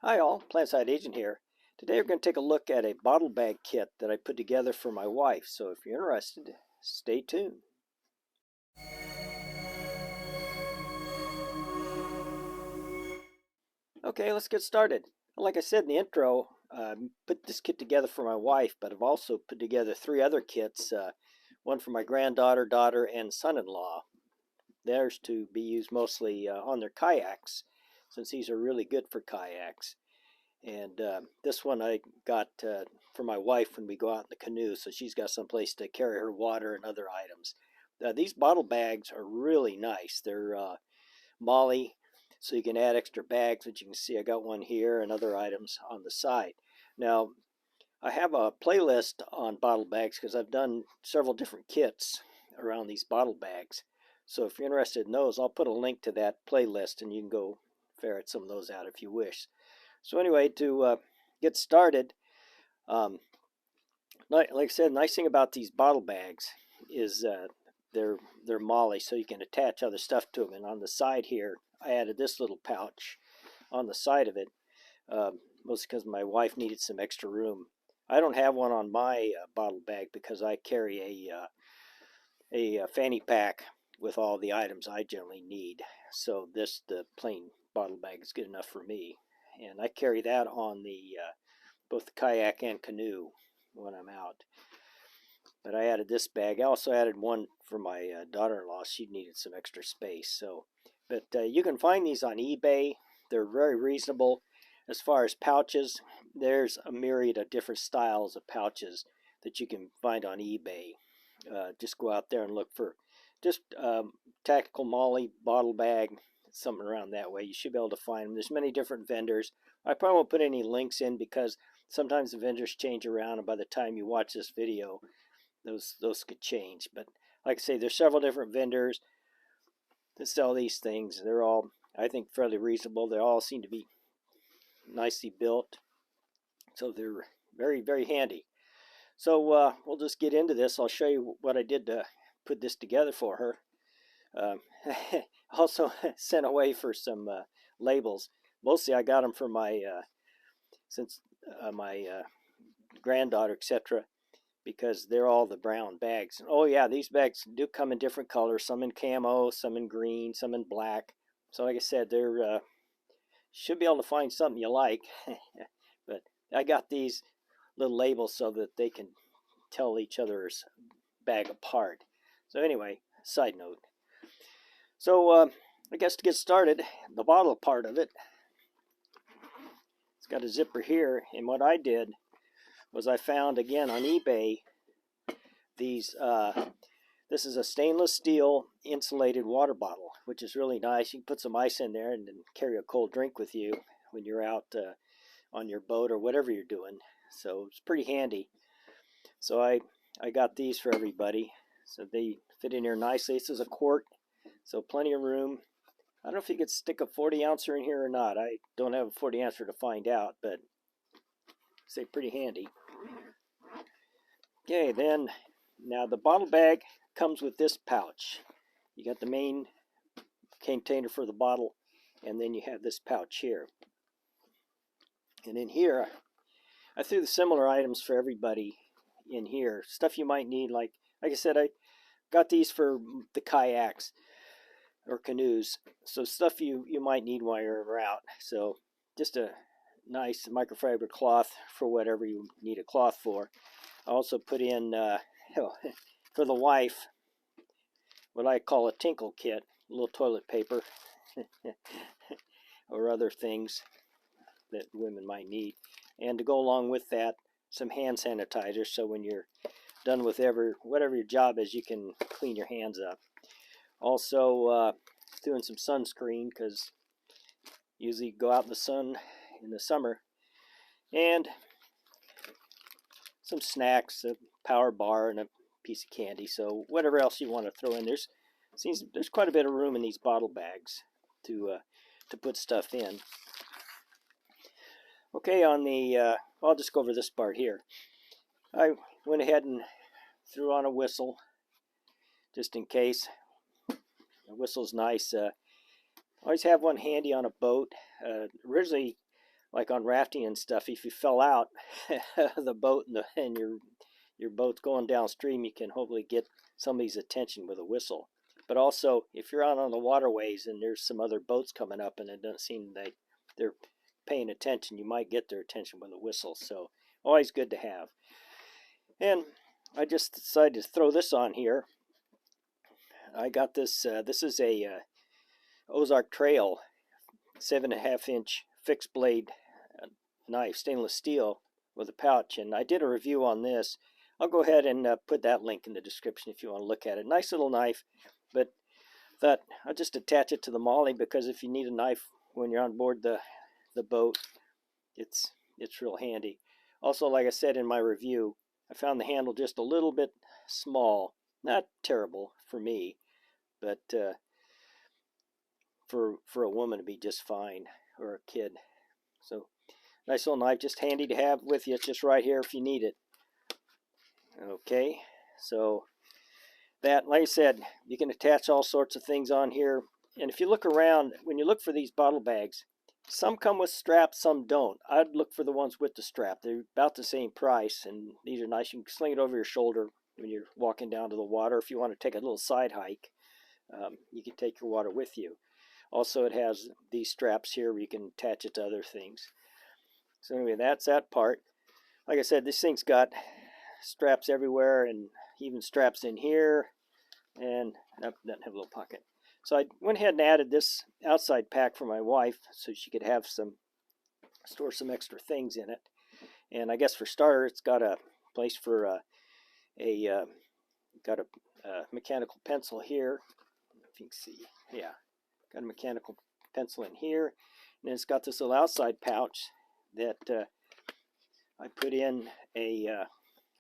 Hi all, Plantside Agent here. Today we're going to take a look at a bottle bag kit that I put together for my wife, so if you're interested, stay tuned. Okay, let's get started. Like I said in the intro, I put this kit together for my wife, but I've also put together 3 other kits, one for my granddaughter, daughter, and son-in-law. Theirs to be used mostly on their kayaks, since these are really good for kayaks. And this one I got for my wife when we go out in the canoe, so she's got some place to carry her water and other items. These bottle bags are really nice. They're Molle, so you can add extra bags, which you can see I got one here and other items on the side. Now, I have a playlist on bottle bags because I've done several different kits around these bottle bags. So if you're interested in those, I'll put a link to that playlist and you can go ferret some of those out if you wish. So anyway, to get started, like I said, the nice thing about these bottle bags is they're Molle, so you can attach other stuff to them. And on the side here, I added this little pouch on the side of it, mostly because my wife needed some extra room. I don't have one on my bottle bag because I carry a fanny pack with all the items I generally need. So the plain bottle bag is good enough for me. And I carry that on the both the kayak and canoe when I'm out. But I added this bag. I also added one for my daughter-in-law. She needed some extra space. But you can find these on eBay. They're very reasonable. As far as pouches, there's a myriad of different styles of pouches that you can find on eBay. Just go out there and look for just tactical Molle bottle bag, something around that way. You should be able to find them. There's many different vendors. I probably won't put any links in because sometimes the vendors change around, and by the time you watch this video, those could change. But like I say, there's several different vendors that sell these things. They're all, I think, fairly reasonable. They all seem to be nicely built, so they're very, very handy. So we'll just get into this. I'll show you what I did to put this together for her. Also sent away for some labels. Mostly I got them for my granddaughter, etc., because they're all the brown bags. Oh yeah, these bags do come in different colors, some in camo, some in green, some in black. So like I said, they're should be able to find something you like. But I got these little labels so that they can tell each other's bag apart. So anyway, side note. So I guess to get started, the bottle part of it, it's got a zipper here, and what I did was I found again on eBay these. This is a stainless steel insulated water bottle, which is really nice. You can put some ice in there and then carry a cold drink with you when you're out on your boat or whatever you're doing. So it's pretty handy. So I got these for everybody. So they fit in here nicely. This is a quart, so plenty of room. I don't know if you could stick a 40 ouncer in here or not. I don't have a 40 ouncer to find out, but say pretty handy. Okay, then now the bottle bag comes with this pouch. You got the main container for the bottle, and then you have this pouch here. And in here, I threw the similar items for everybody in here. Stuff you might need, like I said, I got these for the kayaks or canoes. So stuff you might need while you're out. So just a nice microfiber cloth for whatever you need a cloth for. I also put in, for the wife, what I call a tinkle kit, a little toilet paper or other things that women might need. And to go along with that, some hand sanitizer, so when you're done with whatever your job is, you can clean your hands up. Also doing some sunscreen, because usually go out in the sun in the summer. And some snacks, a power bar, and a piece of candy. So whatever else you want to throw in. There's quite a bit of room in these bottle bags to put stuff in. Okay, I'll just go over this part here. I went ahead and threw on a whistle, just in case. The whistle's nice. Always have one handy on a boat. Originally, like on rafting and stuff, if you fell out of the boat and your boat's going downstream, you can hopefully get somebody's attention with a whistle. But also, if you're out on the waterways and there's some other boats coming up and it doesn't seem they're paying attention, you might get their attention with a whistle. So always good to have. And I just decided to throw this on here. I got this. This is a Ozark Trail 7.5-inch fixed blade knife, stainless steel with a pouch, and I did a review on this. I'll go ahead and put that link in the description if you want to look at it. Nice little knife, but thought I'll just attach it to the Molle, because if you need a knife when you're on board the boat, it's real handy. Also, like I said in my review, I found the handle just a little bit small. Not terrible for me, but for a woman to be just fine, or a kid. So nice little knife, just handy to have with you. It's just right here if you need it. Okay, so that, like I said, you can attach all sorts of things on here. And if you look around, when you look for these bottle bags, some come with straps, some don't. I'd look for the ones with the strap. They're about the same price, and these are nice. You can sling it over your shoulder when you're walking down to the water. If you want to take a little side hike, you can take your water with you. Also, it has these straps here where you can attach it to other things. So anyway, that's that part. Like I said, this thing's got straps everywhere, and even straps in here, and that doesn't have a little pocket. So I went ahead and added this outside pack for my wife so she could have store some extra things in it. And I guess for starter, it's got a place for got a mechanical pencil here. If you can see, yeah, got a mechanical pencil in here, and it's got this little outside pouch that I put in a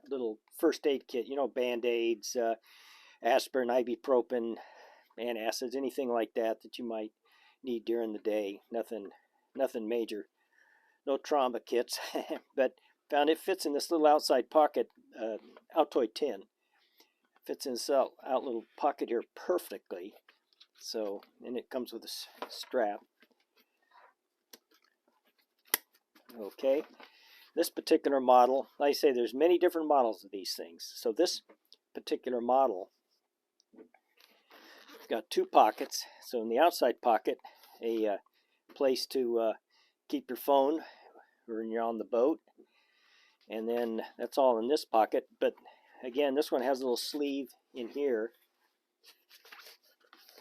little first aid kit. You know, Band-Aids, aspirin, ibuprofen, antacids, anything like that that you might need during the day. Nothing major. No trauma kits, but found it fits in this little outside pocket, Altoid tin. Fits in this out little pocket here perfectly. So, and it comes with a strap. Okay, this particular model, like I say, there's many different models of these things. So this particular model got two pockets. So in the outside pocket, a place to keep your phone when you're on the boat, and then that's all in this pocket. But again, this one has a little sleeve in here,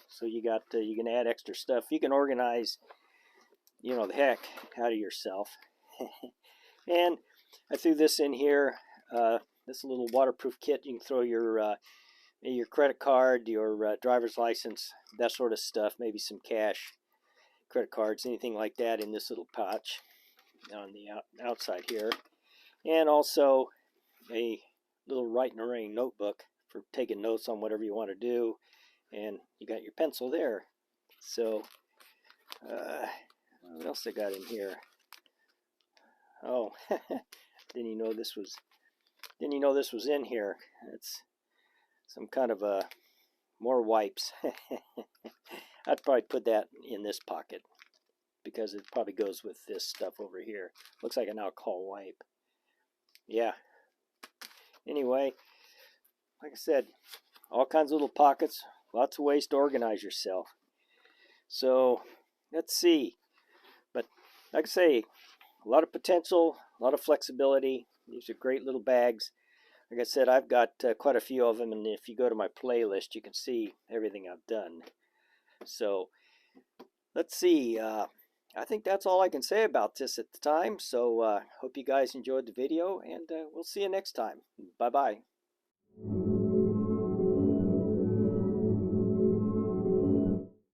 so you can add extra stuff. You can organize, you know, the heck out of yourself. And I threw this in here, this little waterproof kit. You can throw your credit card, your driver's license, that sort of stuff, maybe some cash, credit cards, anything like that in this little pouch on the outside here. And also a little write in the rain notebook for taking notes on whatever you want to do. And you got your pencil there. So what else I got in here? Oh, didn't you know this was in here? It's some kind of more wipes. I'd probably put that in this pocket because it probably goes with this stuff over here. Looks like an alcohol wipe. Yeah. Anyway, like I said, all kinds of little pockets, lots of ways to organize yourself. So let's see. But like I say, a lot of potential, a lot of flexibility. These are great little bags. Like I said, I've got quite a few of them, and if you go to my playlist, you can see everything I've done. So let's see. I think that's all I can say about this at the time. So hope you guys enjoyed the video, and we'll see you next time. Bye-bye.